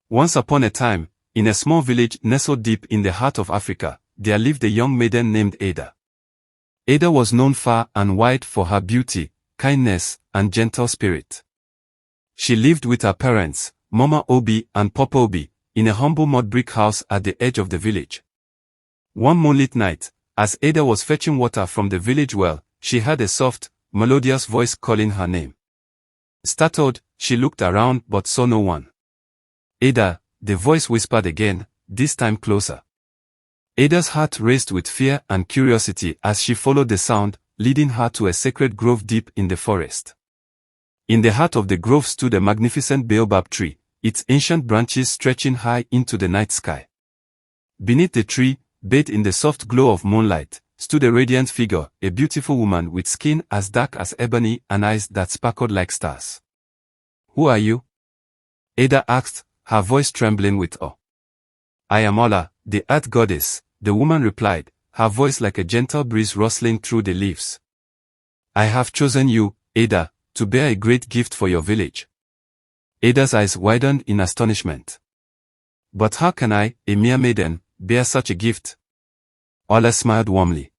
Once upon a time, in a small village nestled deep in the heart of Africa, there lived a young maiden named Ada. Ada was known far and wide for her beauty, kindness, and gentle spirit. She lived with her parents, Mama Obi and Papa Obi, in a humble mud brick house at the edge of the village. One moonlit night, as Ada was fetching water from the village well, she heard a soft, melodious voice calling her name. Startled, she looked around but saw no one. Ada, the voice whispered again, this time closer. Ada's heart raced with fear and curiosity as she followed the sound, leading her to a sacred grove deep in the forest. In the heart of the grove stood a magnificent baobab tree, its ancient branches stretching high into the night sky. Beneath the tree, bathed in the soft glow of moonlight, stood a radiant figure, a beautiful woman with skin as dark as ebony and eyes that sparkled like stars. "Who are you?" Ada asked, her voice trembling with awe. "I am Ola, the earth goddess," the woman replied, her voice like a gentle breeze rustling through the leaves. "I have chosen you, Ada, to bear a great gift for your village." Ada's eyes widened in astonishment. "But how can I, a mere maiden, bear such a gift?" Ola smiled warmly.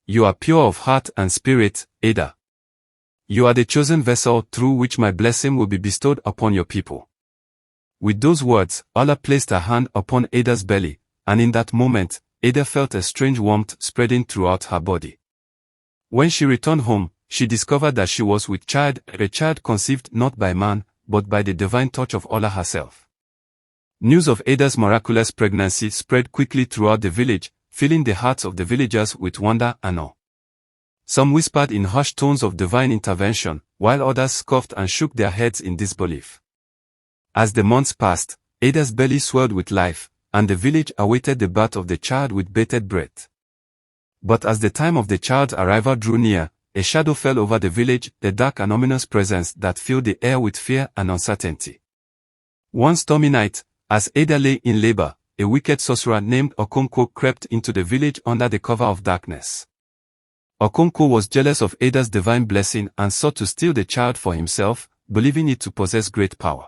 "You are pure of heart and spirit, Ada. You are the chosen vessel through which my blessing will be bestowed upon your people." With those words, Ola placed her hand upon Ada's belly, and in that moment, Ada felt a strange warmth spreading throughout her body. When she returned home, she discovered that she was with child, a child conceived not by man, but by the divine touch of Ola herself. News of Ada's miraculous pregnancy spread quickly throughout the village, filling the hearts of the villagers with wonder and awe. Some whispered in hushed tones of divine intervention, while others scoffed and shook their heads in disbelief. As the months passed, Ada's belly swelled with life, and the village awaited the birth of the child with bated breath. But as the time of the child's arrival drew near, a shadow fell over the village, a dark and ominous presence that filled the air with fear and uncertainty. One stormy night, as Ada lay in labor, a wicked sorcerer named Okonkwo crept into the village under the cover of darkness. Okonkwo was jealous of Ada's divine blessing and sought to steal the child for himself, believing it to possess great power.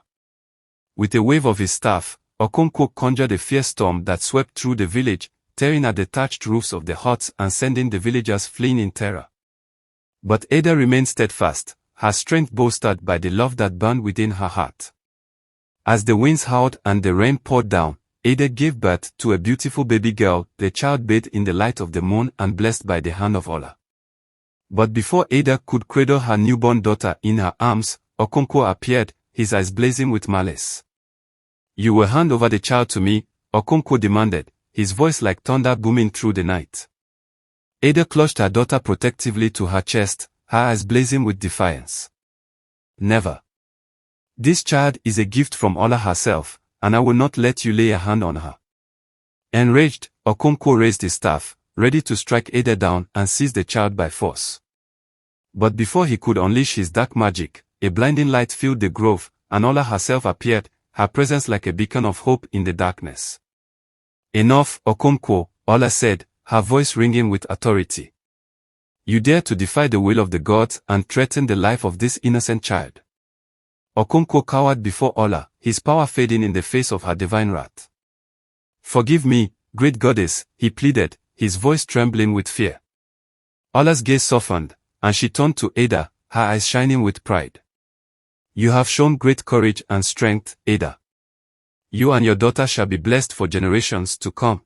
With a wave of his staff, Okonkwo conjured a fierce storm that swept through the village, tearing at the thatched roofs of the huts and sending the villagers fleeing in terror. But Ada remained steadfast, her strength bolstered by the love that burned within her heart. As the winds howled and the rain poured down, Ada gave birth to a beautiful baby girl, the child bathed in the light of the moon and blessed by the hand of Ola. But before Ada could cradle her newborn daughter in her arms, Okonkwo appeared, his eyes blazing with malice. "You will hand over the child to me," Okonkwo demanded, his voice like thunder booming through the night. Ada clutched her daughter protectively to her chest, her eyes blazing with defiance. "Never. This child is a gift from Ola herself, and I will not let you lay a hand on her." Enraged, Okonkwo raised his staff, ready to strike Ada down and seize the child by force. But before he could unleash his dark magic, a blinding light filled the grove, and Ola herself appeared, her presence like a beacon of hope in the darkness. "Enough, Okonkwo," Ola said, her voice ringing with authority. "You dare to defy the will of the gods and threaten the life of this innocent child." Okonkwo cowered before Ola, his power fading in the face of her divine wrath. "Forgive me, great goddess," he pleaded, his voice trembling with fear. Ola's gaze softened, and she turned to Ada, her eyes shining with pride. "You have shown great courage and strength, Ada. You and your daughter shall be blessed for generations to come."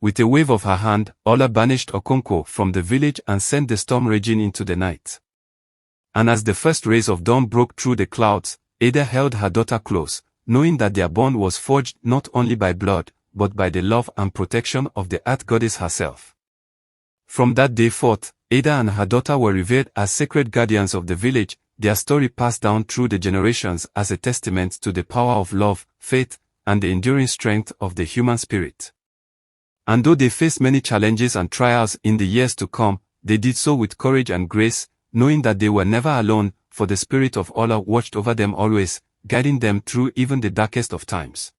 With a wave of her hand, Ola banished Okonkwo from the village and sent the storm raging into the night. And as the first rays of dawn broke through the clouds, Ada held her daughter close, knowing that their bond was forged not only by blood, but by the love and protection of the earth goddess herself. From that day forth, Ada and her daughter were revered as sacred guardians of the village, their story passed down through the generations as a testament to the power of love, faith, and the enduring strength of the human spirit. And though they faced many challenges and trials in the years to come, they did so with courage and grace, knowing that they were never alone, for the spirit of Ola watched over them always, guiding them through even the darkest of times.